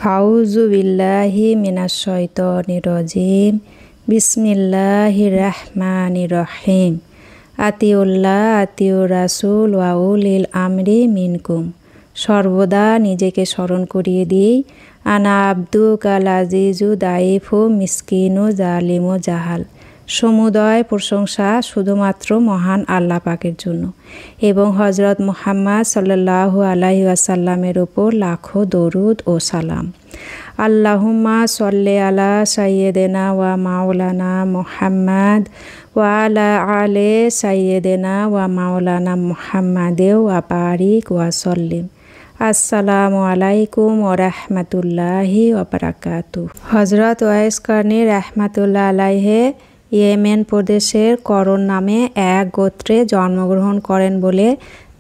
আউযু বিল্লাহি মিনাশ শাইতানির রাজিম। বিসমিল্লাহির রাহমানির রহিম। আতিউল্লাহ আতিউর রাসূল ওয়া উলিল আমরি মিনকুম। সর্বদা নিজেকে স্মরণ করিয়ে দিই, আনা আবদুকাল আজিজু দাইফু মিসকিনু জালিমু জাহাল। সমুদয় প্রশংসা শুধুমাত্র মহান আল্লাহ পাকের জন্য এবং হজরত মুহাম্মদ সাল্লাল্লাহু আলাইহি ওয়াসাল্লামের উপর লাখো দরুদ ও সালাম। আল্লাহুম্মা সল্লি আলা সাইয়্যিদিনা ওয়া মাওলানা মুহাম্মদ ওয়া আলা আলি সাইয়্যিদিনা ওয়া মাওলানা মুহাম্মাদে ওয়া বারিক ওয়া সাল্লিম। আসসালামু আলাইকুম ওয়া রাহমাতুল্লাহি ওয়া বারাকাতুহু। হযরত ওয়াইস কারনী রাহমাতুল্লাহ আলাইহি ইয়েমেন প্রদেশের করণ নামে এক গোত্রে জন্মগ্রহণ করেন বলে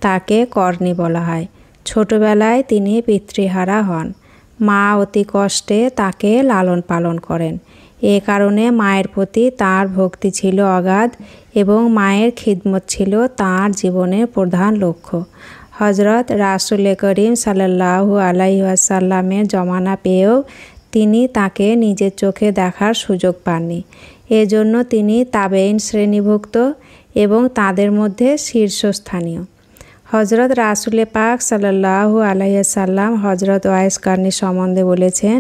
তাকে করণী বলা হয়। ছোটবেলায় তিনি পিতৃহারা হন। মা অতি কষ্টে তাকে লালন পালন করেন। এ কারণে মায়ের প্রতি তাঁর ভক্তি ছিল অগাধ এবং মায়ের খিদমত ছিল তাঁর জীবনের প্রধান লক্ষ্য। হজরত রাসূল করিম সাল্লাল্লাহু আলাইহি ওয়াসাল্লামের জমানা পেয়েও তিনি তাকে নিজের চোখে দেখার সুযোগ পাননি। এজন্য তিনি তাবেঈন শ্রেণীভুক্ত এবং তাদের মধ্যে শীর্ষস্থানীয়। হজরত রাসূল পাক সাল্লাল্লাহু আলাইহি ওয়াসাল্লাম হজরত ওয়াইস কারনী সম্বন্ধে বলেছেন,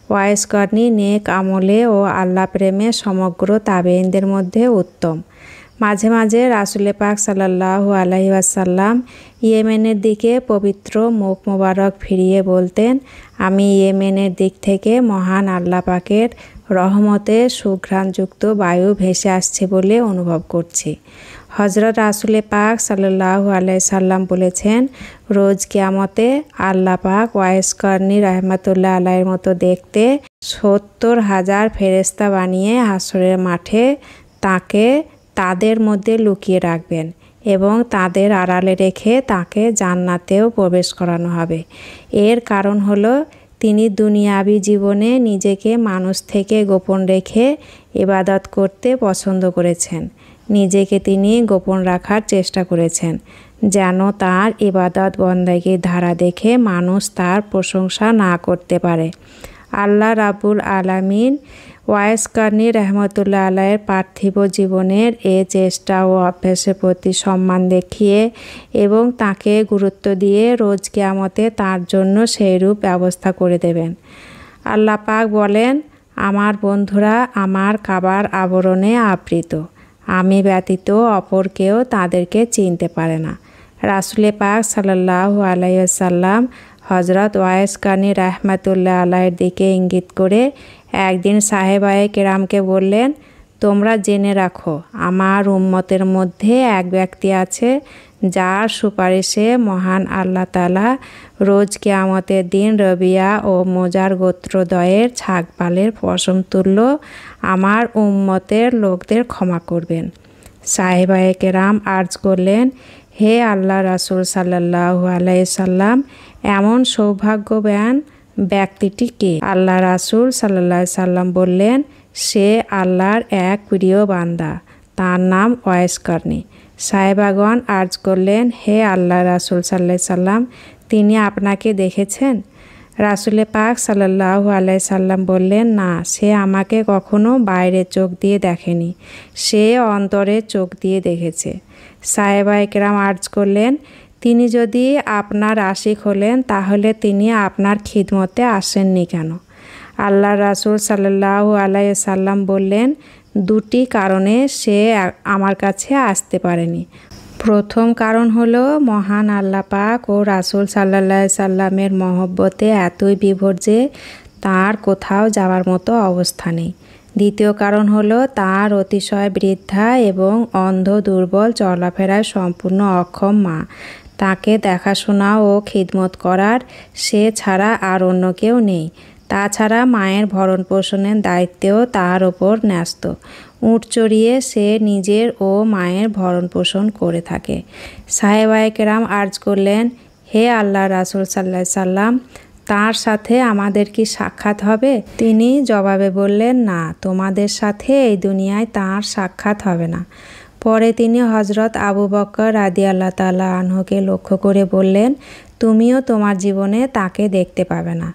ওয়াইস কারনী নেক আমলে ও আল্লাহ প্রেমে সমগ্র তাবেঈনদের মধ্যে উত্তম। মাঝে মাঝে রাসূল পাক সাল্লাল্লাহু আলাইহি ওয়াসাল্লাম ইয়েমেনের দিকে পবিত্র মুখ মোবারক ফিরিয়ে বলতেন, আমি ইয়েমেনের দিক থেকে মহান আল্লাহ পাকের রহমতের সুঘ্রাণযুক্ত বায়ু ভেসে আসছে বলে অনুভব করছি। হজরত রাসূল পাক সাল্লাল্লাহু আলাইহি সাল্লাম বলেছেন, রোজ কিয়ামতে আল্লাহ পাক ওয়াইস কারনী রাহমাতুল্লাহ আলাইহির মতো দেখতে ৭০,০০০ ফেরেশতা বানিয়ে হাসরের মাঠে তাকে তাদের মধ্যে লুকিয়ে রাখবেন এবং তাদের আড়ালে রেখে তাকে জান্নাতেও প্রবেশ করানো হবে। এর কারণ হলো তিনি দুনিয়াবি জীবনে নিজেকে মানুষ থেকে গোপন রেখে ইবাদত করতে পছন্দ করেছেন। নিজেকে তিনি গোপন রাখার চেষ্টা করেছেন যেন তার ইবাদত বন্দেগীর ধারা দেখে মানুষ তার প্রশংসা না করতে পারে। আল্লাহ রাব্বুল আলামিন ওয়াইস কারনী রাহমাতুল্লাহ আলাইহির পার্থিব জীবনের এ চেষ্টা ও অভ্যাসের প্রতি সম্মান দেখিয়ে এবং তাকে গুরুত্ব দিয়ে রোজ কিয়ামতে তার জন্য সেইরূপ ব্যবস্থা করে দেবেন। আল্লাহ পাক বলেন, আমার বন্ধুরা আমার কাবার আবরণে আবৃত, আমি ব্যতীত অপর কেউ তাদেরকে চিনতে পারে না। রাসূল পাক সাল্লাল্লাহু আলাইহি ওয়াসাল্লাম হজরত ওয়াইস কারনী রাহমাতুল্লাহ আলাইহির দিকে ইঙ্গিত করে একদিন সাহাবায়ে কেরামকে বললেন, তোমরা জেনে রাখো আমার উম্মতের মধ্যে এক ব্যক্তি আছে যার সুপারিশে মহান আল্লাহ তাআলা রোজ কিয়ামতের দিন রবিয়া ও মোজার গোত্রদ্বয়ের ছাগপালের পশম তুল্য আমার উম্মতের লোকদের ক্ষমা করবেন। সাহাবায়ে কেরাম আর্জ করলেন, হে আল্লাহ রাসূল সাল্লাল্লাহু আলাইহি সাল্লাম, এমন সৌভাগ্যবান ব্যক্তিটি কে? আল্লাহ রাসূল সাল্লাল্লাহু আলাইহি সাল্লাম বললেন, সে আল্লাহর এক প্রিয় বান্দা, তার নাম ওয়াইস কারনী। সাহাবাগণ আর্জ করলেন, হে আল্লাহ রাসূল সাল্লাল্লাহু আলাইহি সাল্লাম, তিনি আপনাকে দেখেছেন? রাসূল পাক সাল্লাল্লাহু আলাইহি সাল্লাম বললেন, না, সে আমাকে কখনো বাইরে চোখ দিয়ে দেখেনি, সে অন্তরে চোখ দিয়ে দেখেছে। সাহাবায়ে কেরাম আর্জ করলেন, তিনি যদি আপনার আশিক হলেন তাহলে তিনি আপনার খিদমতে আসেননি কেন? আল্লাহ রাসূল সাল্লাল্লাহু আলাইহি সাল্লাম বললেন, দুটি কারণে সে আমার কাছে আসতে পারেনি। প্রথম কারণ হলো মহান আল্লাহ পাক ও রাসূল সাল্লাল্লাহু আলাইহি সাল্লামের মহব্বতে এতই বিভোর যে তার কোথাও যাওয়ার মতো অবস্থা নেই। দ্বিতীয় কারণ হলো তার অতিশয় বৃদ্ধা এবং অন্ধ দুর্বল চলাফেরায় সম্পূর্ণ অক্ষম মা। তাকে দেখাশোনা ও খিদমত করার সে ছাড়া আর অন্য কেউ নেই। তাছাড়া মায়ের ভরণ পোষণের দায়িত্বও তার ওপর ন্যস্ত। উট চড়িয়ে সে নিজের ও মায়ের ভরণ পোষণ করে থাকে। সাহাবায়ে কেরাম আর্জ করলেন, হে আল্লাহ রাসূল সাল্লাল্লাহু আলাইহি সাল্লাম, তার সাথে আমাদের কি সাক্ষাৎ হবে? তিনি জবাবে বললেন, না, তোমাদের সাথে এই দুনিয়ায় তার সাক্ষাৎ হবে না। পরে তিনি হজরত আবু বকর রাদিয়াল্লাহু তাআলা আনহুকে লক্ষ্য করে বললেন, তুমিও তোমার জীবনে তাকে দেখতে পাবে না।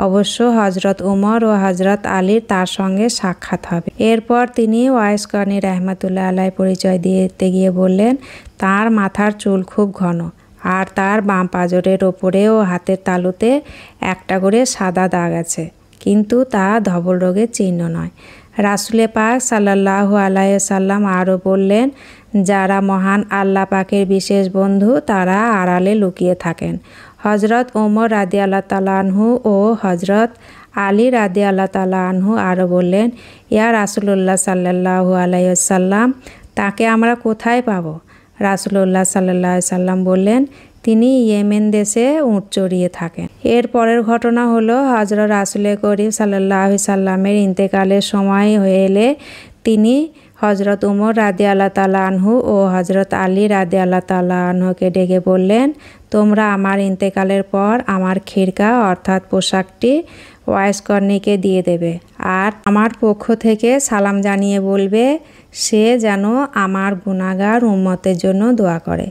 অবশ্য হজরত উমর ও হজরত আলীর তার সঙ্গে সাক্ষাৎ হবে। এরপর তিনি ওয়াইস করনী রহমতুল্লাহ আলাই পরিচয় দিতে গিয়ে বললেন, তার মাথার চুল খুব ঘন আর তার বাম পাঁজরের ওপরে ও হাতের তালুতে একটা করে সাদা দাগ আছে, কিন্তু তা ধবল রোগের চিহ্ন নয়। রাসুলে পাক সাল্লাল্লাহু আলাইহি সাল্লাম আরও বললেন, যারা মহান আল্লাহ পাকের বিশেষ বন্ধু তারা আড়ালে লুকিয়ে থাকেন। হজরত ওমর রাদিয়াল্লাহু তাআলা আনহু ও হজরত আলী রাদিয়াল্লাহু তাআলা আনহু আরও বললেন, ইয়া রাসূলুল্লাহ সাল্লাল্লাহু আলাইহি সাল্লাম, তাকে আমরা কোথায় পাব? রাসূলুল্লাহ সাল্লাল্লাহু আলাইহি সাল্লাম বললেন, তিনি ইয়েমেন দেশে উট চড়িয়ে থাকেন। এর পরের ঘটনা হলো, হজরত রাসূলে করিম সাল্লাল্লাহু আলাইহি সাল্লামের ইন্তেকালের সময় হয়ে এলে তিনি হজরত উমর রাদিয়াল্লাহু তাআলা আনহু ও হজরত আলী রাদিয়াল্লাহু তাআলা আনহুকে ডেকে বললেন, তোমরা আমার ইন্তেকালের পর আমার খিরকা অর্থাৎ পোশাকটি ওয়াইস করনীকে দিয়ে দেবে আর আমার পক্ষ থেকে সালাম জানিয়ে বলবে সে যেন আমার গুনাহগার উম্মতের জন্য দোয়া করে।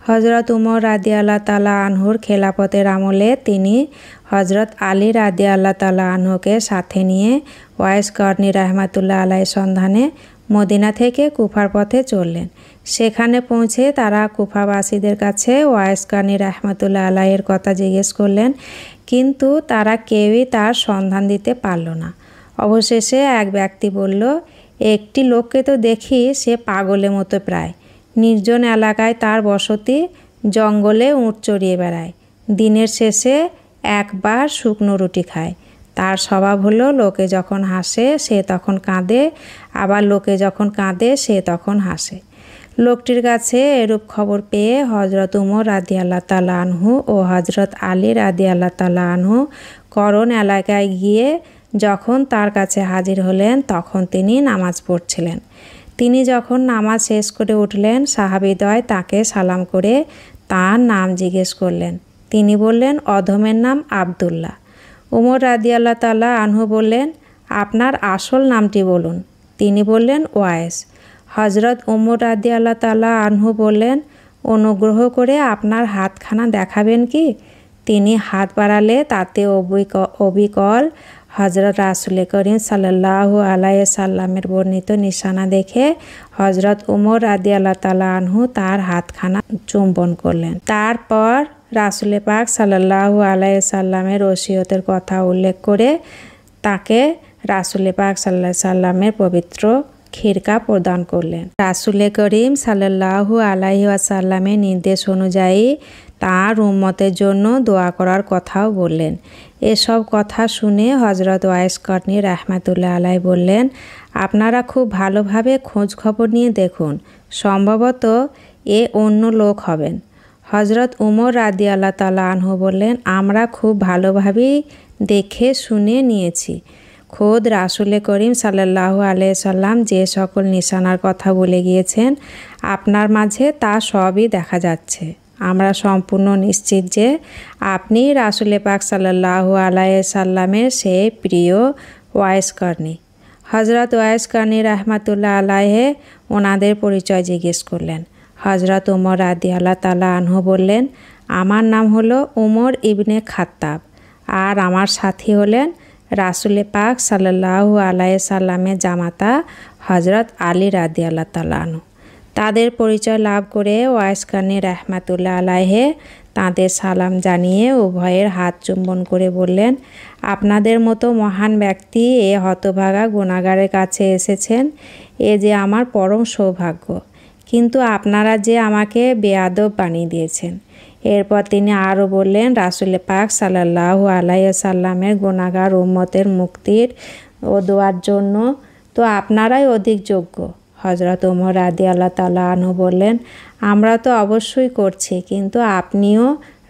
হজরত উমর রাদিয়াল্লাহু তাআলা আনহুর খেলাফতের আমলে তিনি হজরত আলী রাদিয়াল্লাহু তাআলা আনহুকে সাথে নিয়ে ওয়াইস করনী রহমতুল্লাহ আলাইহির সন্ধানে মদিনা থেকে কুফার পথে চললেন। সেখানে পৌঁছে তারা কুফাবাসীদের কাছে ওয়াইস করনী রহমতুল্লাহ আলাইহির কথা জিজ্ঞেস করলেন, কিন্তু তারা কেউই তার সন্ধান দিতে পারল না। অবশেষে এক ব্যক্তি বলল, একটি লোককে তো দেখি সে পাগলের মতো প্রায়, নির্জন এলাকায় তার বসতি, জঙ্গলে উট চড়িয়ে বেড়ায়, দিনের শেষে একবার শুকনো রুটি খায়। তার স্বভাব হলো লোকে যখন হাসে সে তখন কাঁদে, আবার লোকে যখন কাঁদে সে তখন হাসে। লোকটির কাছে এরূপ খবর পেয়ে হজরত উমর রাদিয়াল্লাহু তাআলা আনহু ও হজরত আলী রাদিয়াল্লাহু তাআলা আনহু করণ এলাকায় গিয়ে যখন তার কাছে হাজির হলেন তখন তিনি নামাজ পড়ছিলেন। তিনি যখন নামাজ শেষ করে উঠলেন সাহাবীদ্বয় তাকে সালাম করে তার নাম জিজ্ঞেস করলেন। তিনি বললেন, অধমের নাম আব্দুল্লাহ। উমর রাদিয়াল্লাহু তাআলা আনহু বললেন, আপনার আসল নামটি বলুন। তিনি বললেন, ওয়াইস। হজরত উমর রাদিয়াল্লাহু তাআলা আনহু বললেন, অনুগ্রহ করে আপনার হাতখানা দেখাবেন কি? তিনি হাত বাড়ালে তাতে অবিকল হজরত রাসূলে করিম সাল্লাল্লাহু আলাইহি সাল্লামের বর্ণিত নিশানা দেখে হজরত উমর রাদিয়াল্লাহু তাআলা আনহু তার হাতখানা চুম্বন করলেন। তারপর রাসূলে পাক সাল্লাল্লাহু আলাইহি সাল্লামের ওসিয়তের কথা উল্লেখ করে তাকে রাসূলে পাক সাল্লাল্লাহু আলাইহি সাল্লামের পবিত্র খিরকা প্রদান করলেন। রাসূলে করিম সাল্লাল্লাহু আলাইহি ওয়াসাল্লামের নির্দেশ অনুযায়ী তার উম্মতের জন্য দোয়া করার কথাও বললেন। এসব কথা শুনে হজরত ওয়াইস করনী রহমতুল্লাহ আলাই বললেন, আপনারা খুব ভালোভাবে খোঁজ খবর নিয়ে দেখুন, সম্ভবত এ অন্য লোক হবেন। হজরত উমর রাদিয়াল্লাহু তাআলা আনহু বললেন, আমরা খুব ভালোভাবেই দেখে শুনে নিয়েছি। খোদ রাসূলে করিম সাল্লাল্লাহু আলাইহি সাল্লাম যে সকল নিশানার কথা বলে গিয়েছেন আপনার মাঝে তা সবই দেখা যাচ্ছে। আমরা সম্পূর্ণ নিশ্চিত যে আপনি রাসূলে পাক সাল্লাল্লাহু আলাইহি সাল্লামের সেই প্রিয় ওয়াইস করনী। হজরত ওয়াইস করনী রহমতুল্লাহ আলাইহি ওনাদের পরিচয় জিজ্ঞেস করলেন। হজরত উমর রাদিয়াল্লাহু তাআলা আনহু বললেন, আমার নাম হলো উমর ইবনে খাত্তাব আর আমার সাথী হলেন রাসূলে পাক সাল্লাল্লাহু আলাইহি সাল্লামের জামাতা হজরত আলী রাদিয়াল্লাহু তাআলা আনহু। তাদের পরিচয় লাভ করে ওয়াইস করনী রহমতুল্লাহ আলাইহি তাঁদের সালাম জানিয়ে উভয়ের হাত চুম্বন করে বললেন, আপনাদের মতো মহান ব্যক্তি এ হতভাগা গুনাহগারের কাছে এসেছেন, এ যে আমার পরম সৌভাগ্য। কিন্তু আপনারা যে আমাকে বেয়াদব বানিয়ে দিয়েছেন। এরপর তিনি আরও বললেন, রাসূলে পাক সাল্লাল্লাহু আলাইহি সাল্লামের গুনাহগার উম্মতের মুক্তির ও দোয়ার জন্য তো আপনারাই অধিক যোগ্য। হজরত উমর রাদিয়াল্লাহু তাআলা আনহু বললেন, আমরা তো অবশ্যই করছি, কিন্তু আপনিও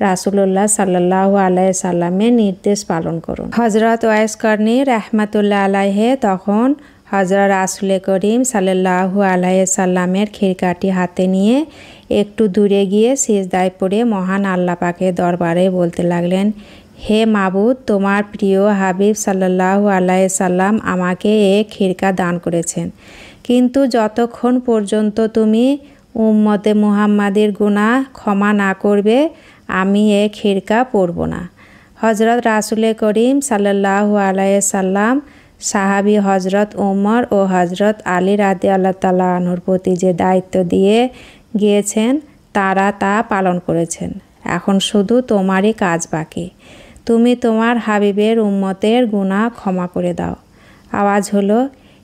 রাসূলুল্লাহ সাল্লাল্লাহু আলাইহি সাল্লামের নির্দেশ পালন করুন। হজরত ওয়াইস করনী রহমতুল্লাহ আলাইহি তখন হজরত রাসূলে করিম সাল্লাল্লাহু আলাইহি সাল্লামের খিরকাটি হাতে নিয়ে একটু দূরে গিয়ে সিজদায় পড়ে মহান আল্লাহ পাকের দরবারে বলতে লাগলেন, হে মাবুদ, তোমার প্রিয় হাবিব সাল্লাল্লাহু আলাইহি সাল্লাম আমাকে এ খিরকা দান করেছেন, কিন্তু যতক্ষণ পর্যন্ত তুমি উম্মতে মুহাম্মাদের গুনাহ ক্ষমা না করবে আমি এ খিরকা পরব না। হজরত রাসুল করিম সাল্লাল্লাহু আলাইহি সাল্লাম সাহাবী হজরত ওমর ও হজরত আলী রাদিয়াল্লাহু তাআলা আনহুর প্রতি যে দায়িত্ব দিয়ে গিয়েছেন তারা তা পালন করেছেন। এখন শুধু তোমারই কাজ বাকি। তুমি তোমার হাবিবের উম্মতের গুনাহ ক্ষমা করে দাও। আওয়াজ হলো,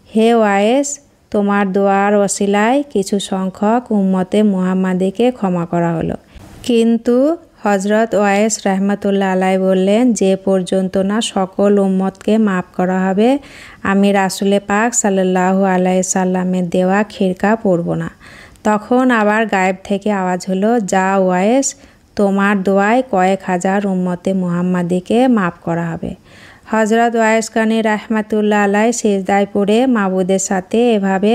হে ওয়াইস, তোমার দোয়ার ওসিলায় কিছু সংখ্যক উম্মতে মুহাম্মাদিকে ক্ষমা করা হলো। কিন্তু হজরত ওয়াইস রহমতুল্লাহ আলাই বললেন, যে পর্যন্ত না সকল উম্মতকে মাফ করা হবে আমি রাসুলে পাক সাল্লাল্লাহু আলাইহি সাল্লামের দেওয়া খিরকা পরব না। তখন আবার গায়েব থেকে আওয়াজ হলো, যা ওয়াইস, তোমার দোয়ায় কয়েক হাজার উম্মতে মুহাম্মাদিকে মাফ করা হবে। হজরত ওয়াইস কানি রহমতুল্লাহ আলাই সিজদায় পড়ে মাবুদের সাথে এভাবে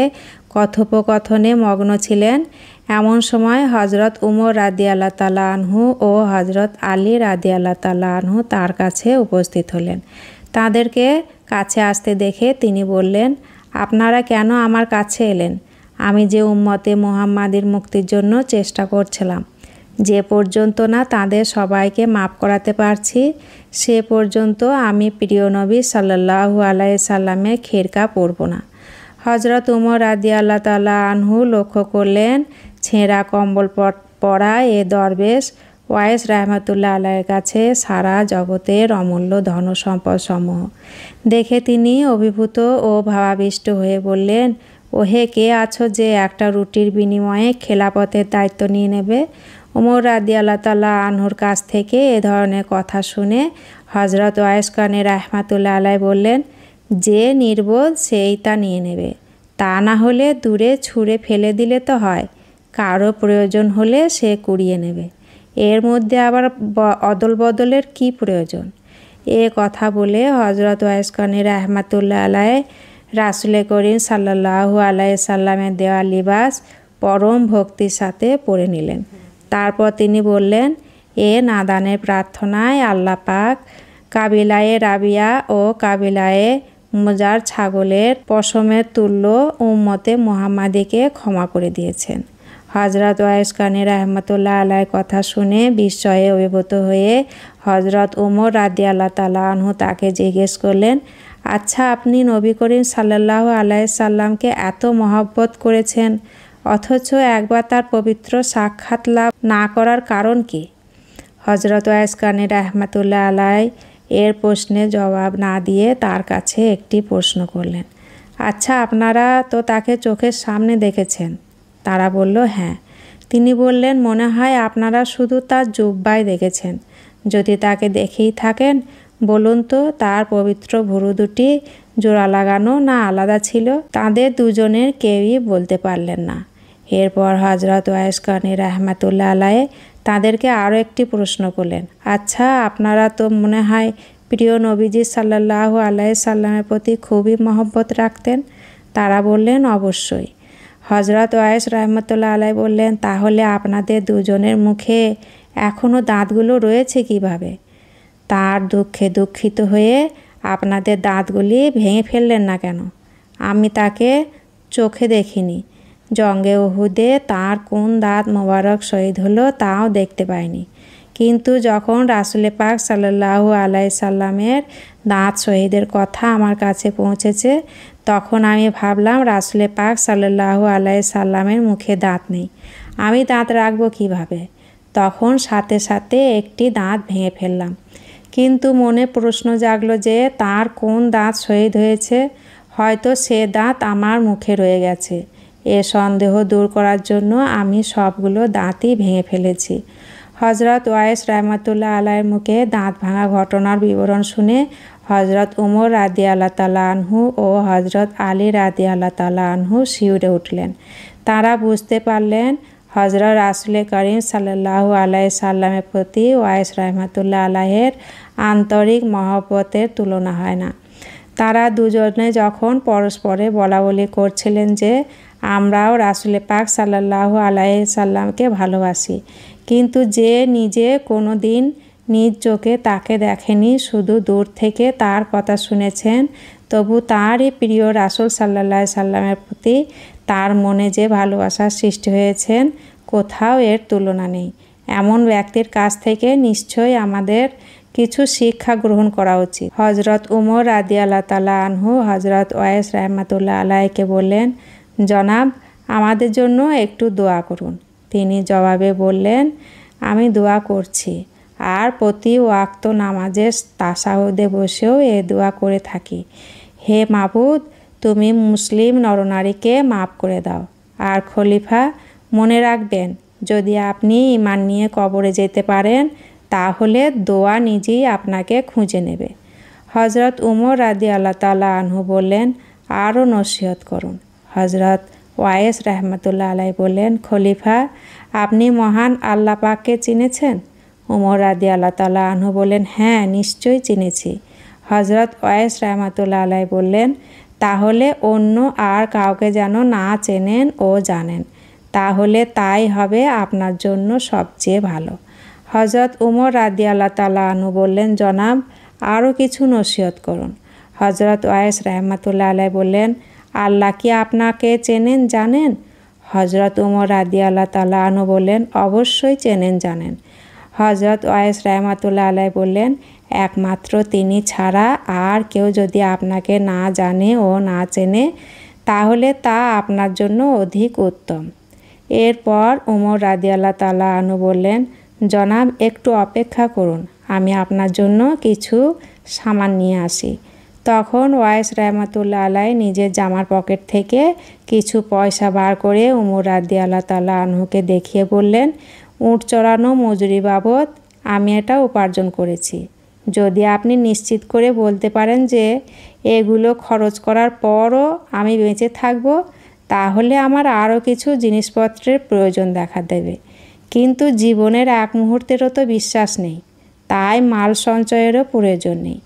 কথোপকথনে মগ্ন ছিলেন। এমন সময় হজরত উমর রাদিয়াল্লাহু তাআলা আনহু ও হজরত আলী রাদিয়াল্লাহু তাআলা আনহু তার কাছে উপস্থিত হলেন। তাদেরকে কাছে আসতে দেখে তিনি বললেন, আপনারা কেন আমার কাছে এলেন? আমি যে উম্মতে মুহাম্মাদির মুক্তির জন্য চেষ্টা করছিলাম। যে পর্যন্ত না তাদের সবাইকে মাফ করাতে পারছি সে পর্যন্ত আমি প্রিয় নবী সাল্লাল্লাহু আলাইহি সাল্লামের খিরকা পরব না। হজরত উমর রাদিয়াল্লাহু তাআলা আনহু লক্ষ্য করলেন ছেঁড়া কম্বল পরা এ দরবেশ ওয়াইস রহমতুল্লাহ আলাইয়ের কাছে সারা জগতের অমূল্য ধন সম্পদ সমূহ দেখে তিনি অভিভূত ও ভাবাবিষ্ট হয়ে বললেন, ওহে, কে আছো যে একটা রুটির বিনিময়ে খেলাপথের দায়িত্ব নিয়ে নেবে? উমর রাদিয়াল্লাহু তাআলা আনহুর কাছ থেকে এ ধরনের কথা শুনে হজরত ওয়াইস কানি রহমতুল্লাহ আলাই বললেন, যে নির্বোধ সেই তা নিয়ে নেবে, তা না হলে দূরে ছুঁড়ে ফেলে দিলে তো হয়। কারো প্রয়োজন হলে সে কুড়িয়ে নেবে, এর মধ্যে আবার অদল বদলের কি প্রয়োজন? এ কথা বলে হজরত ওয়াইস কানি রহমতুল্লাহ আলাই রাসুল করিম সাল্লাল্লাহু আলাইহি সাল্লামের দেওয়া লিবাস পরম ভক্তির সাথে পরে নিলেন। তারপর তিনি বললেন, এ নাদানের প্রার্থনায় আল্লাহ পাক কাবিলায়ে রাবিয়া ও কাবিলায়ে মুজার ছাগলের পশমের তুল্য উম্মতে মুহাম্মাদিকে ক্ষমা করে দিয়েছেন। হজরত ওয়াইস কানি রহমতুল্লাহ আলাইর কথা শুনে বিস্ময়ে অভিভূত হয়ে হজরত উমর রাদিয়াল্লাহু তাআলা আনহু তাকে জিজ্ঞেস করলেন, আচ্ছা, আপনি নবী করিম সাল্লাল্লাহু আলাইহি সাল্লামকে এত মহব্বত করেছেন অথচ একবার তার পবিত্র সাক্ষাৎ লাভ না করার কারণ কি? হজরত ওয়াইস কানি রহমতুল্লাহ আলাই এর প্রশ্নের জবাব না দিয়ে তার কাছে একটি প্রশ্ন করলেন, আচ্ছা, আপনারা তো তাকে চোখের সামনে দেখেছেন? তারা বলল, হ্যাঁ। তিনি বললেন, মনে হয় আপনারা শুধু তার জুব্বাই দেখেছেন। যদি তাকে দেখেই থাকেন বলুন তো তার পবিত্র ভুরু দুটি জোড়া লাগানো না আলাদা ছিল? তাদের দুজনের কেউই বলতে পারলেন না। এরপর হজরত ওয়াইস কানি রহমতুল্লাহ আলাই তাদেরকে আরও একটি প্রশ্ন করলেন, আচ্ছা, আপনারা তো মনে হয় প্রিয় নবীজি সাল্লাল্লাহু আলাইহি সাল্লামের প্রতি খুবই মহব্বত রাখতেন? তারা বললেন, অবশ্যই। হজরত ওয়াইস রহমতুল্লাহ আলাই বললেন, তাহলে আপনাদের দুজনের মুখে এখনও দাঁতগুলো রয়েছে কিভাবে? তার দুঃখে দুঃখিত হয়ে আপনাদের দাঁতগুলি ভেঙে ফেললেন না কেন? আমি তাকে চোখে দেখিনি। জঙ্গে উহুদে তার কোন দাঁত মোবারক শহীদ হলো তাও দেখতে পাইনি। কিন্তু যখন রাসুলে পাক সাল্লাল্লাহু আলাইহি সাল্লামের দাঁত শহীদের কথা আমার কাছে পৌঁছেছে তখন আমি ভাবলাম রাসুলে পাক সাল্লাল্লাহু আলাইহি সাল্লামের মুখে দাঁত নেই, আমি দাঁত রাখবো কিভাবে? তখন সাথে সাথে একটি দাঁত ভেঙে ফেললাম। কিন্তু মনে প্রশ্ন জাগলো যে তার কোন দাঁত শহীদ হয়েছে, হয়তো সে দাঁত আমার মুখে রয়ে গেছে। এ সন্দেহ দূর করার জন্য আমি সবগুলো দাঁতই ভেঙে ফেলেছি। হজরত ওয়াইস রহমতুল্লাহ আলাইয়ের মুখে দাঁত ভাঙা ঘটনার বিবরণ শুনে হজরত উমর রাদিয়াল্লাহু তাআলা আনহু ও হজরত আলী রাদিয়াল্লাহু তাআলা আনহু শিউরে উঠলেন। তারা বুঝতে পারলেন হজরত রাসুল করিম সাল্লাল্লাহু আলাইহি সাল্লামের প্রতি ওয়াইস রহমতুল্লাহ আলাইয়ের আন্তরিক মহব্বতের তুলনা হয় না। তারা দুজনে যখন পরস্পরে বলাবলি করছিলেন যে আমরাও রাসুল পাক সাল্লাল্লাহু আলাইহি সাল্লামকে ভালোবাসি, কিন্তু যে নিজে কোনো দিন নিজ চোখে তাকে দেখেনি, শুধু দূর থেকে তার কথা শুনেছেন, তবু তারই প্রিয় রাসুল সাল্লাল্লাহু আলাইহি সাল্লামের প্রতি তার মনে যে ভালোবাসার সৃষ্টি হয়েছেন কোথাও এর তুলনা নেই। এমন ব্যক্তির কাছ থেকে নিশ্চয়ই আমাদের কিছু শিক্ষা গ্রহণ করা উচিত। হজরত উমর রাদিয়াল্লাহু তাআলা আনহু হজরত ওয়াইস রাহমাতুল্লাহ আলাইহিকে বললেন, জনাব আমাদের জন্য একটু দোয়া করুন। তিনি জবাবে বললেন, আমি দোয়া করছি আর প্রতি ওয়াক্ত নামাজের তাশাহুদে বসেও এ দোয়া করে থাকি। হে মাবুদ, তুমি মুসলিম নরনারীকে মাফ করে দাও। আর খলিফা, মনে রাখবেন, যদি আপনি ঈমান নিয়ে কবরে যেতে পারেন তাহলে দোয়া নিজেই আপনাকে খুঁজে নেবে। হজরত উমর রাদিয়াল্লাহু তাআলা আনহু বললেন, আরও নসিহত করুন। হজরত ওয়াইস রাহমাতুল্লাহ আলাইহি বললেন, খলিফা, আপনি মহান আল্লাহ পাককে চিনেছেন? উমর রাদিয়াল্লাহু তাআলা আনহু বললেন, হ্যাঁ নিশ্চয়ই চিনেছি। হজরত ওয়াইস রাহমাতুল্লাহ আলাইহি বললেন, তাহলে অন্য আর কাউকে যেন না চেনেন ও জানেন, তাহলে তাই হবে আপনার জন্য সবচেয়ে ভালো। হজরত উমর রাদিয়াল্লাহু তাআলা আনহু বললেন, জনাব আরও কিছু নসিহত করুন। হজরত ওয়াইস রাহমাতুল্লাহ আলাইহি বললেন, আল্লাহ কি আপনাকে চেনেন জানেন? হজরত উমর রাদিয়াল্লাহু তাআলা আনহু বললেন, অবশ্যই চেনেন জানেন। হজরত ওয়াইস রাহমাতুল্লাহ আলাইহি বললেন, একমাত্র তিনি ছাড়া আর কেউ যদি আপনাকে না জানে ও না চেনে তাহলে তা আপনার জন্য অধিক উত্তম। এরপর উমর রাদিয়াল্লাহু তাআলা আনহু বললেন, জনাব একটু অপেক্ষা করুন, আমি আপনার জন্য কিছু সামান নিয়ে আসি। তখন ওয়াইস রাহমাতুল্লাহ আলাইহি নিজের জামার পকেট থেকে কিছু পয়সা বার করে উমর রাদিয়াল্লাহু তাআলা আনহুকে দেখিয়ে বললেন, উট চড়ানো মজুরি বাবদ আমি এটা উপার্জন করেছি। যদি আপনি নিশ্চিত করে বলতে পারেন যে এগুলো খরচ করার পরও আমি বেঁচে থাকব, তাহলে আমার আরও কিছু জিনিসপত্রের প্রয়োজন দেখা দেবে, কিন্তু জীবনের এক মুহূর্তেরও তো বিশ্বাস নেই, তাই মাল সঞ্চয়েরও প্রয়োজন নেই।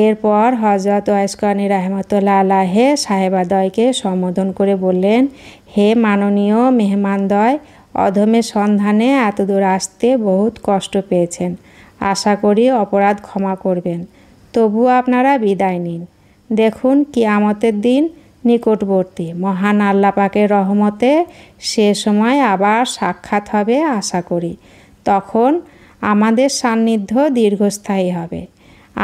এরপর হজরত ওয়াইস কারনী রাহমাতুল্লাহ আলাইহি সাহেবাদয়কে সম্বোধন করে বললেন, হে মাননীয় মেহমানদয়, অধমের সন্ধানে এতদূর আসতে বহুত কষ্ট পেয়েছেন, আশা করি অপরাধ ক্ষমা করবেন। তবুও আপনারা বিদায় নিন। দেখুন কিয়ামতের দিন নিকটবর্তী, মহান আল্লাহ পাকের রহমতে সে সময় আবার সাক্ষাৎ হবে আশা করি। তখন আমাদের সান্নিধ্য দীর্ঘস্থায়ী হবে।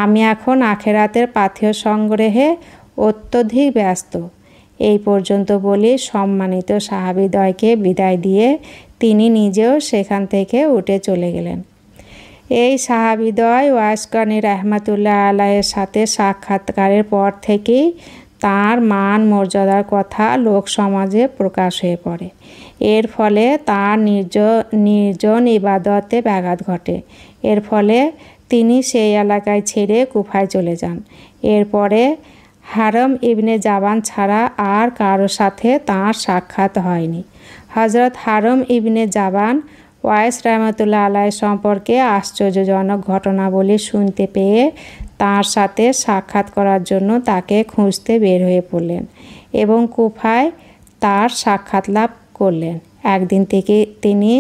আমি এখন আখেরাতের পাথেয় সংগ্রহে অত্যধিক ব্যস্ত। এই পর্যন্ত বলে সম্মানিত সাহাবীদ্বয়কে বিদায় দিয়ে তিনি নিজেও সেখান থেকে উঠে চলে গেলেন। এই সাহাবীদ্বয় ওয়াইস কারনী রাহমাতুল্লাহ আলাইহির সাথে সাক্ষাৎকারের পর থেকেই তাঁর মান মর্যাদার কথা লোক সমাজে প্রকাশ হয়ে পড়ে। এর ফলে তাঁর নির্জন ইবাদতে ব্যাঘাত ঘটে। এর ফলে তিনি সেই এলাকায় ছেড়ে কুফায় চলে যান। এরপরে হারম ইবনে জাবান ছাড়া আর কারো সাথে তাঁর সাক্ষাৎ হয়নি। হজরত হারম ইবনে জাবান ওয়াইস রাহমাতুল্লাহ আলাইহি সম্পর্কে আশ্চর্যজনক ঘটনাবলী শুনতে পেয়ে তাঁর সাথে সাক্ষাৎ করার জন্য তাকে খুঁজতে বের হয়ে পড়লেন এবং কুফায় তার সাক্ষাৎ লাভ করলেন। একদিন থেকে তিনি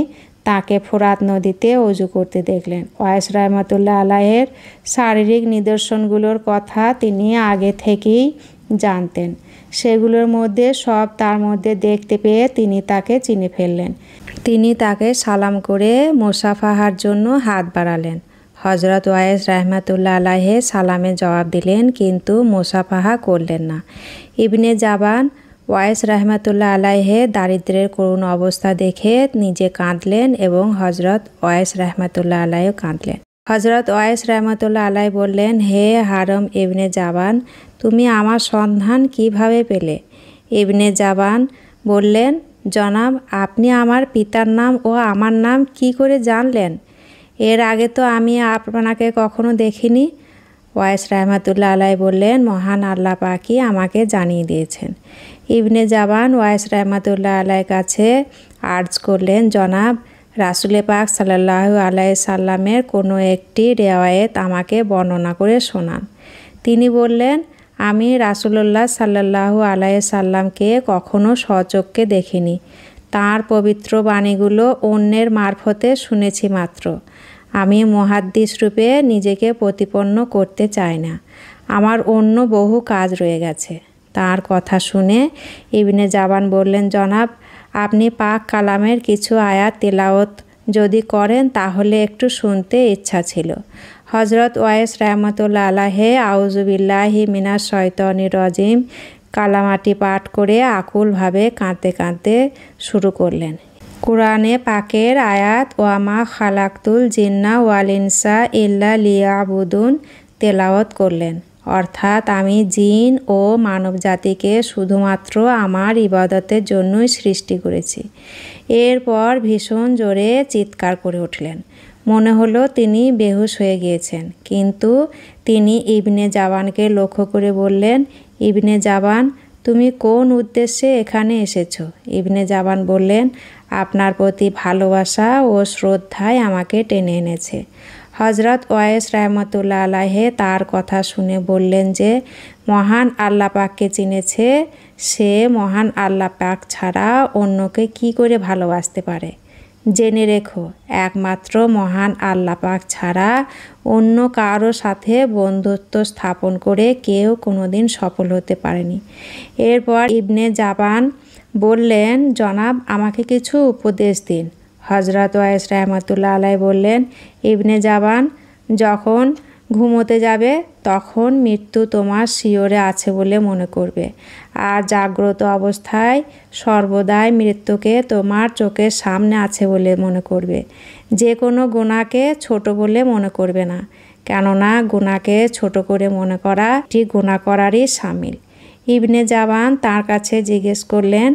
তাকে ফোরাত নদীতে ওযু করতে দেখলেন। ওয়াইস রাহমাতুল্লাহ আলাইহির শারীরিক নিদর্শনগুলোর কথা তিনি আগে থেকেই জানতেন। সেগুলোর মধ্যে সব তার মধ্যে দেখতে পেয়ে তিনি তাকে চিনে ফেললেন। তিনি তাকে সালাম করে মুসাফাহার জন্য হাত বাড়ালেন। হজরত ওয়াইস রাহমাতুল্লাহ আলাইহি সালামে জবাব দিলেন, কিন্তু মুসাফাহা করলেন না। ইবনে জাবান ওয়াইস রাহমাতুল্লাহ আলাইহি দারিদ্র্যের করুণ অবস্থা দেখে নিজে কাঁদলেন এবং হজরত ওয়াইস রাহমাতুল্লাহ আলাইহিও কাঁদলেন। হজরত ওয়াইস রাহমাতুল্লাহ আলাইহি বললেন, হে হারম ইবনে জাবান, তুমি আমার সন্ধান কিভাবে পেলে? ইবনে জাবান বললেন, জনাব আপনি আমার পিতার নাম ও আমার নাম কি করে জানলেন? এর আগে তো আমি আপনাকে কখনো দেখিনি। ওয়াইস রাহমাতুল্লাহ আলাইহি বললেন, মহান আল্লাহ পাকই আমাকে জানিয়ে দিয়েছেন। ইবনে জাবান ওয়াইস রাহমাতুল্লাহ আলাইহির কাছে আর্জ করলেন, জনাব রাসূলে পাক সাল্লাল্লাহু আলাইহি সাল্লামের কোনো একটি রিওয়ায়েত আমাকে বর্ণনা করে শোনান। তিনি বললেন, আমি রাসূলুল্লাহ সাল্লাল্লাহু আলাইহি সাল্লামকে কখনো স্বচক্ষে দেখিনি। তাঁর পবিত্র বাণীগুলো অন্যের মারফতে শুনেছি মাত্র। আমি মুহাদ্দিস রূপে নিজেকে প্রতিপন্ন করতে চাই না। আমার অন্য বহু কাজ রয়ে গেছে। তার কথা শুনে ইবনে জাবান বললেন, জনাব আপনি পাক কালামের কিছু আয়াত তিলাওয়াত যদি করেন তাহলে একটু শুনতে ইচ্ছা ছিল। হজরত ওয়াইস রহমতুল্লাহ আলাইহি আউযুবিল্লাহি মিনাশ শাইতানির রাজিম কালামাটি পাঠ করে আকুলভাবে কাঁদতে কাঁদতে শুরু করলেন। কুরআনে পাকের আয়াত ওয়ামা খালাকতুল জিন্না ওয়াল ইনসা ইল্লা লিয়াবুদুন তেলাওয়াত করলেন, অর্থাৎ আমি জিন ও মানব জাতিকে শুধুমাত্র আমার ইবাদতের জন্যই সৃষ্টি করেছি। এরপর ভীষণ জোরে চিৎকার করে উঠলেন। মনে হলো তিনি বেহুশ হয়ে গিয়েছেন, কিন্তু তিনি ইবনে জাবানকে লক্ষ্য করে বললেন, ইবনে জাবান, তুমি কোন উদ্দেশ্যে এখানে এসেছো? ইবনে জাবান বললেন, আপনার প্রতি ভালোবাসা ও শ্রদ্ধায় আমাকে টেনে এনেছে। হজরত ওয়াইস রহমতুল্লাহ আলাইহি তার কথা শুনে বললেন যে মহান আল্লাহ পাককে চিনেছে, সে মহান আল্লাহ পাক ছাড়া অন্যকে কি করে ভালোবাসতে পারে? জেনে রেখো, একমাত্র মহান আল্লাহ পাক ছাড়া অন্য কারো সাথে বন্ধুত্ব স্থাপন করে কেউ কোনোদিন সফল হতে পারেনি। এরপর ইবনে জাবান বললেন, জনাব, আমাকে কিছু উপদেশ দিন। হজরত ওয়াইস রহমতুল্লাহ আলাইহি বললেন, ইবনে জাবান, যখন ঘুমোতে যাবে তখন মৃত্যু তোমার শিয়রে আছে বলে মনে করবে, আর জাগ্রত অবস্থায় সর্বদাই মৃত্যুকে তোমার চোখের সামনে আছে বলে মনে করবে। যে কোনো গুনাহকে ছোট বলে মনে করবে না, কেননা গুনাহকে ছোট করে মনে করা ঠিক গুনাহ করারই শামিল। ইবনে জাবান তার কাছে জিজ্ঞেস করলেন,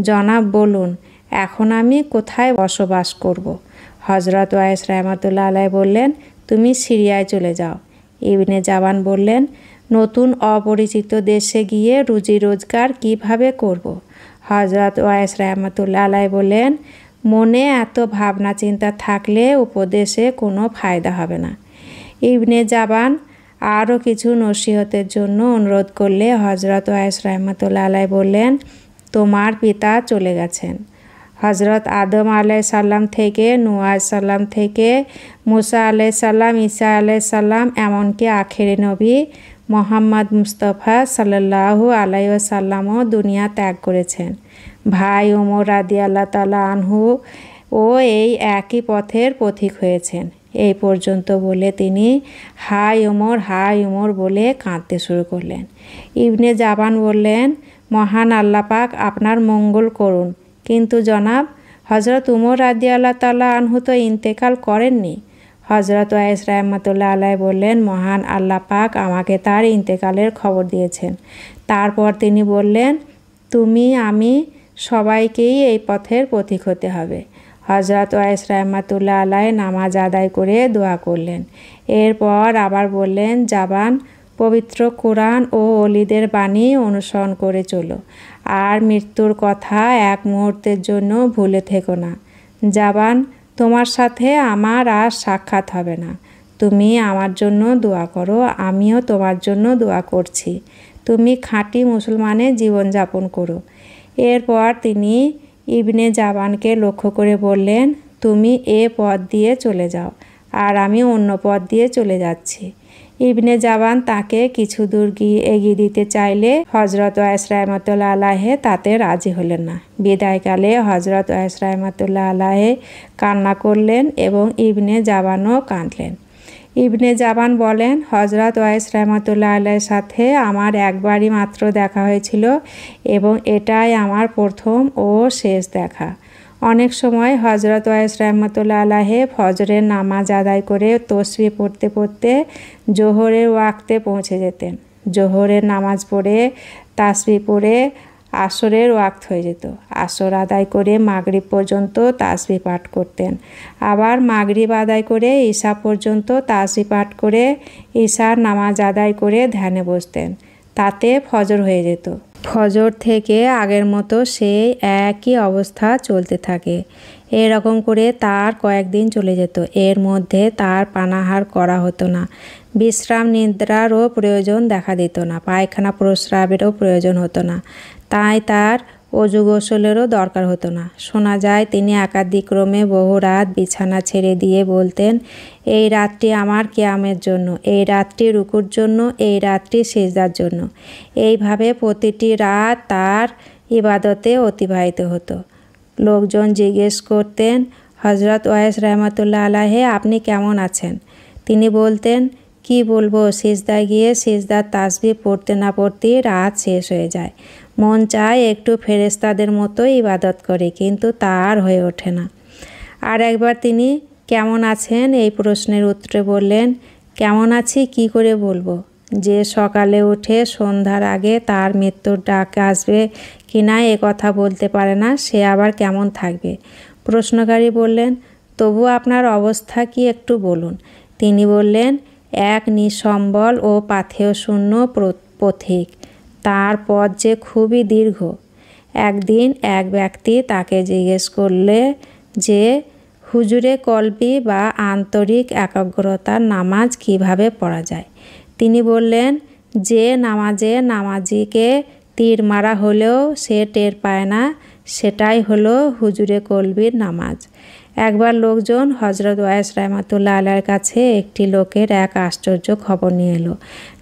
জনাব বলুন, এখন আমি কোথায় বসবাস করব? হজরত ওয়াইস রহমতুল্লাহ আলাইহি বললেন, তুমি সিরিয়ায় চলে যাও। ইবনে জাবান বললেন, নতুন অপরিচিত দেশে গিয়ে রুজি রোজগার কিভাবে করব? হজরত ওয়াইস রহমতুল্লাহ আলাইহি বললেন, মনে এত ভাবনা চিন্তা থাকলে উপদেশে কোনো ফায়দা হবে না। ইবনে জাবান আরও কিছু নসিহতের জন্য অনুরোধ করলে হজরত ওয়াইস রহমতুল্লাহ আলাইহি বললেন, তোমার পিতা চলে গেছেন। হজরত আদম আলাইহিসসালাম থেকে নূহ আলাইহিসসালাম থেকে মুসা আলাইহিসসালাম, ঈসা আলাইহিসসালাম, এমনকি আখেরি নবী মোহাম্মদ মুস্তাফা সাল্লাল্লাহু আলাইহি ওয়াসাল্লামও দুনিয়া ত্যাগ করেছেন। ভাই ওমর রাদিয়াল্লাহু তাআলা আনহু ও এই একই পথের পথিক হয়েছেন। এই পর্যন্ত বলে তিনি হায় ওমর বলে কাঁদতে শুরু করলেন। ইবনে জাবান বললেন, মহান আল্লাহ পাক আপনার মঙ্গল করুন, কিন্তু জনাব, হজরত উমর রাদিয়াল্লাহু তাআলা আনহু তো ইন্তেকাল করেননি। হজরত ওয়াইস রহমতুল্লাহ আলাইহি বললেন, মহান আল্লাহ পাক আমাকে তার ইন্তেকালের খবর দিয়েছেন। তারপর তিনি বললেন, তুমি আমি সবাইকেই এই পথের পথিক হতে হবে। হজরত ওয়াইস রহমতুল্লাহ আলাইহি নামাজ আদায় করে দোয়া করলেন। এরপর আবার বললেন, জাবান, পবিত্র কোরআন ও ওলিদের বাণী অনুসরণ করে চলো, আর মৃত্যুর কথা এক মুহূর্তের জন্য ভুলে থেকো না। জাবান, তোমার সাথে আমার আর সাক্ষাৎ হবে না। তুমি আমার জন্য দোয়া করো, আমিও তোমার জন্য দোয়া করছি। তুমি খাঁটি মুসলমানের জীবনযাপন করো। এরপর তিনি ইবনে জাবানকে লক্ষ্য করে বললেন, তুমি এ পথ দিয়ে চলে যাও, আর আমি অন্য পথ দিয়ে চলে যাচ্ছি। ইবনে জাবান তাকে কিছু দূর এগিয়ে দিতে চাইলে হজরত ওয়াইস রহমতুল্লাহ আলাইহি তাতে রাজি হলেন না। বিদায়কালে হজরত ওয়াইস রহমতুল্লাহ আলাইহি কান্না করলেন এবং ইবনে জাবানও কাঁদলেন। ইবনে জাবান বলেন, হজরত ওয়াইস রহমতুল্লাহ আলাইহির সাথে আমার একবারই মাত্র দেখা হয়েছিল এবং এটাই আমার প্রথম ও শেষ দেখা। অনেক সময় হজরত ওয়াইস রহমতুল্লাহ আলাইহি ফজরের নামাজ আদায় করে তসবিহ পড়তে পড়তে জোহরের ওয়াক্তে পৌঁছে যেতেন। জোহরের নামাজ পড়ে তাসবিহ পড়ে আসরের ওয়াক্ত হয়ে যেত। আসর আদায় করে মাগরিব পর্যন্ত তাসবিহ পাঠ করতেন। আবার মাগরিব আদায় করে ঈশা পর্যন্ত তাসবিহ পাঠ করে ঈশার নামাজ আদায় করে ধ্যানে বসতেন। তাতে ফজর হয়ে যেত। ফজর থেকে আগের মতো সেই একই অবস্থা চলতে থাকে। এরকম করে তার কয়েকদিন চলে যেত। এর মধ্যে তার পানাহার করা হতো না, বিশ্রাম নিদ্রারও প্রয়োজন দেখা দিত না, পায়খানা প্রস্রাবেরও প্রয়োজন হতো না, তাই তার অজু গোসলেরও দরকার হতো না। শোনা যায় তিনি একাদিক্রমে বহু রাত বিছানা ছেড়ে দিয়ে বলতেন, এই রাতটি আমার কিয়ামের জন্য, এই রাতটি রুকুর জন্য, এই রাতটি সিজদার জন্য। এইভাবে প্রতিটি রাত তার ইবাদতে অতিবাহিত হতো। লোকজন জিজ্ঞেস করতেন, হজরত ওয়াইস রহমতুল্লাহ আলাইহি আপনি কেমন আছেন? তিনি বলতেন, কি বলবো, সিজদায় গিয়ে সিজদার তাসবিহ পড়তে না পড়তেই রাত শেষ হয়ে যায়। মন চায় একটু ফেরেশতাদের মতো ইবাদত করে, কিন্তু তা আর হয়ে ওঠে না। আর একবার তিনি কেমন আছেন এই প্রশ্নের উত্তরে বললেন, কেমন আছি কি করে বলবো? যে সকালে উঠে সন্ধ্যার আগে তার মৃত্যুর ডাক আসবে কিনা এ কথা বলতে পারে না, সে আবার কেমন থাকবে? প্রশ্নকারী বললেন, তবু আপনার অবস্থা কি একটু বলুন। তিনি বললেন, এক নিঃসম্বল ও পাথেয় শূন্য পথিক, তার পথ যে খুবই দীর্ঘ। একদিন এক ব্যক্তি তাকে জিজ্ঞেস করলে যে হুজুরে কলবি বা আন্তরিক একাগ্রতার নামাজ কিভাবে পড়া যায়। তিনি বললেন, যে নামাজে নামাজিকে তীর মারা হলেও সে টের পায় না, সেটাই হলো হুজুরে কলবির নামাজ। একবার লোকজন হজরত ওয়াইস রাহমাতুল্লাহ আলাইহির কাছে একটি লোকের এক আশ্চর্য খবর নিয়ে এলো।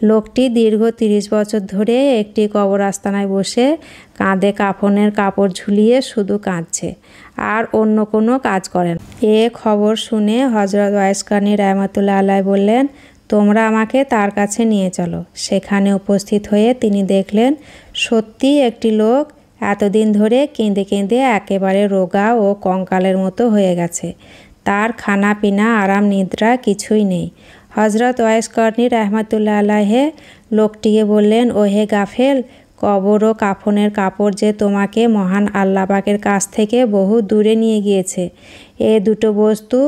লোকটি দীর্ঘ 30 বছর ধরে একটি কবরস্থানায় বসে কাঁধে কাফনের কাপড় ঝুলিয়ে শুধু কাঁদছে, আর অন্য কোনো কাজ করেন। এ খবর শুনে হজরত ওয়াইস কারনী রাহমাতুল্লাহ আলাইহি বললেন, তোমরা আমাকে তার কাছে নিয়ে চলো। সেখানে উপস্থিত হয়ে তিনি দেখলেন, সত্যি একটি লোক এতদিন ধরে কেঁদে কেঁদে একেবারে রোগা ও কঙ্কালের মতো হয়ে গেছে। তার খানা পিনা আরাম নিদ্রা কিছুই নেই। হজরত ওয়াইস কারনী রাহমাতুল্লাহ আলাইহি লোকটিকে বললেন, ওহে গাফেল, কবর ও কাফনের কাপড় যে তোমাকে মহান আল্লাহ পাকের কাছ থেকে বহু দূরে নিয়ে গিয়েছে। এ দুটো বস্তু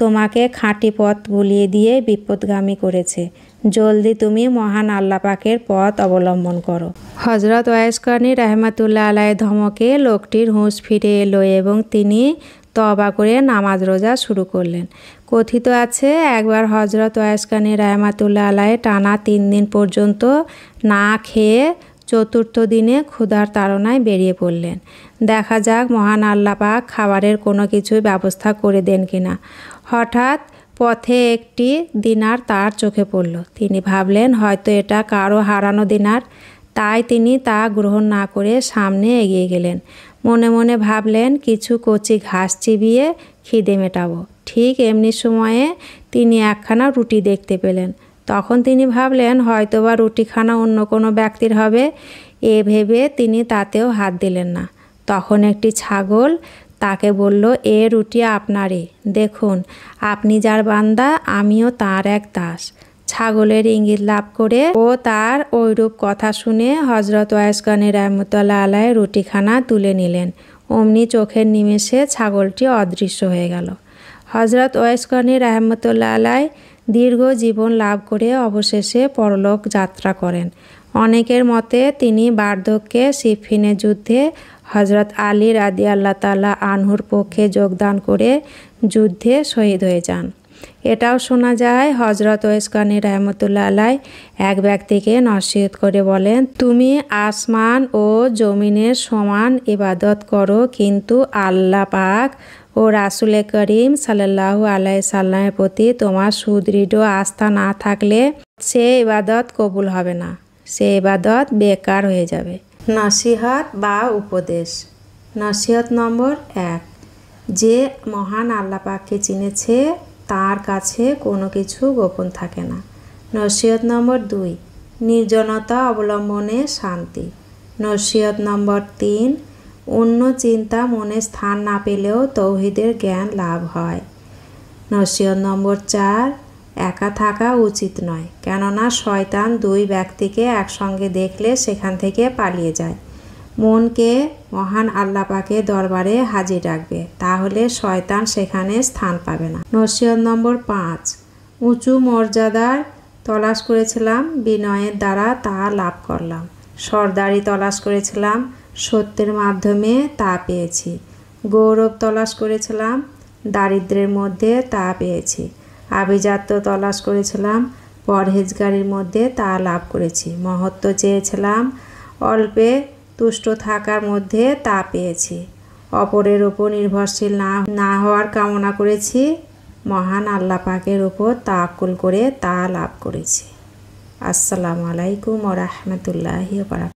তোমাকে খাঁটি পথ ভুলিয়ে দিয়ে বিপদগামী করেছে। জলদি তুমি মহান আল্লাহ পাকের পথ অবলম্বন করো। হজরত ওয়াইস কারনী রাহমাতুল্লাহ আলাইহি ধমকে লোকটির হুঁশ ফিরে এলো এবং তিনি তওবা করে নামাজ রোজা শুরু করলেন। কথিত আছে, একবার হজরত ওয়াইস কারনী রাহমাতুল্লাহ আলাইহি টানা 3 দিন পর্যন্ত না খেয়ে চতুর্থ দিনে ক্ষুধার তাড়নায় বেরিয়ে পড়লেন। দেখা যাক মহান আল্লাহ পাক খাবারের কোনো কিছুর ব্যবস্থা করে দেন কিনা। হঠাৎ পথে একটি দিনার তার চোখে পড়ল। তিনি ভাবলেন হয়তো এটা কারো হারানো দিনার, তাই তিনি তা গ্রহণ না করে সামনে এগিয়ে গেলেন। মনে মনে ভাবলেন, কিছু কচি ঘাস চিবিয়ে খিদে মেটাবো। ঠিক এমনি সময়ে তিনি একখানা রুটি দেখতে পেলেন। তখন তিনি ভাবলেন হয়তোবা রুটিখানা অন্য কোনো ব্যক্তির হবে। এ ভেবে তিনি তাতেও হাত দিলেন না। তখন একটি ছাগল তাকে বলল, এ রুটি আপনারই, দেখুন আপনি যার বান্দা আমিও তার এক দাস। ছাগলের ইঙ্গিত লাভ করে ও তার ওইরূপ কথা শুনে হজরত ওয়াইস কারনী রাহমাতুল্লাহ আলাইহি রুটিখানা তুলে নিলেন। অমনি চোখের নিমেষে ছাগলটি অদৃশ্য হয়ে গেল। হজরত ওয়াইস কারনী রাহমাতুল্লাহ আলাইহি দীর্ঘ জীবন লাভ করে অবশেষে পরলোক যাত্রা করেন। অনেকের মতে তিনি বার্ধক্যে সিফিনের যুদ্ধে হজরত আলী রাদিয়াল্লাহু তাআলা আনহুর পক্ষে যোগদান করে যুদ্ধে শহীদ হয়ে যান। এটাও শোনা যায় হজরত ওয়াইস কারনী রাহমাতুল্লাহ আলাইহি এক ব্যক্তিকে নসিহত করে বলেন, তুমি আসমান ও জমিনের সমান ইবাদত করো, কিন্তু আল্লাহ পাক ও রাসূল করিম সাল্লাল্লাহু আলাইহি সাল্লামের প্রতি তোমার সুদৃঢ় আস্থা না থাকলে সে ইবাদত কবুল হবে না, সে ইবাদত বেকার হয়ে যাবে। নসিহত বা উপদেশ। নসিহত নম্বর 1, যে মহান আল্লাহ পাককে চিনেছে তার কাছে কোনো কিছু গোপন থাকে না। নসিহত নম্বর 2, নির্জনতা অবলম্বনে শান্তি। নসিহত নম্বর 3, অন্য চিন্তা মনে স্থান না পেলেও তৌহিদের জ্ঞান লাভ হয়। নসিহত নম্বর 4, একা থাকা উচিত নয়, কেননা শয়তান 2 ব্যক্তিকে একসঙ্গে দেখলে সেখান থেকে পালিয়ে যায়। মনকে মহান আল্লাহ পাকের দরবারে হাজির রাখবে, তাহলে শয়তান সেখানে স্থান পাবে না। নসিহত নম্বর 5, উঁচু মর্যাদার তলাশ করেছিলাম, বিনয়ের দ্বারা তা লাভ করলাম। সর্দারি তলাশ করেছিলাম, সত্যের মাধ্যমে তা পেয়েছি। গৌরব তলাশ করেছিলাম, দারিদ্র্যের মধ্যে তা পেয়েছি। আভিজাত্য তলাশ করেছিলাম, পরহেজগারির মধ্যে তা লাভ করেছি। মহত্ব চেয়েছিলাম, অল্পে তুষ্ট থাকার মধ্যে তা পেয়েছি। অপরের ওপর নির্ভরশীল না হওয়ার কামনা করেছি, মহান আল্লাহ পাকের ওপর তাওয়াক্কুল করে তা লাভ করেছি। আসসালামু আলাইকুম ওয়া রাহমাতুল্লাহি ওয়া বারাকাতুহু।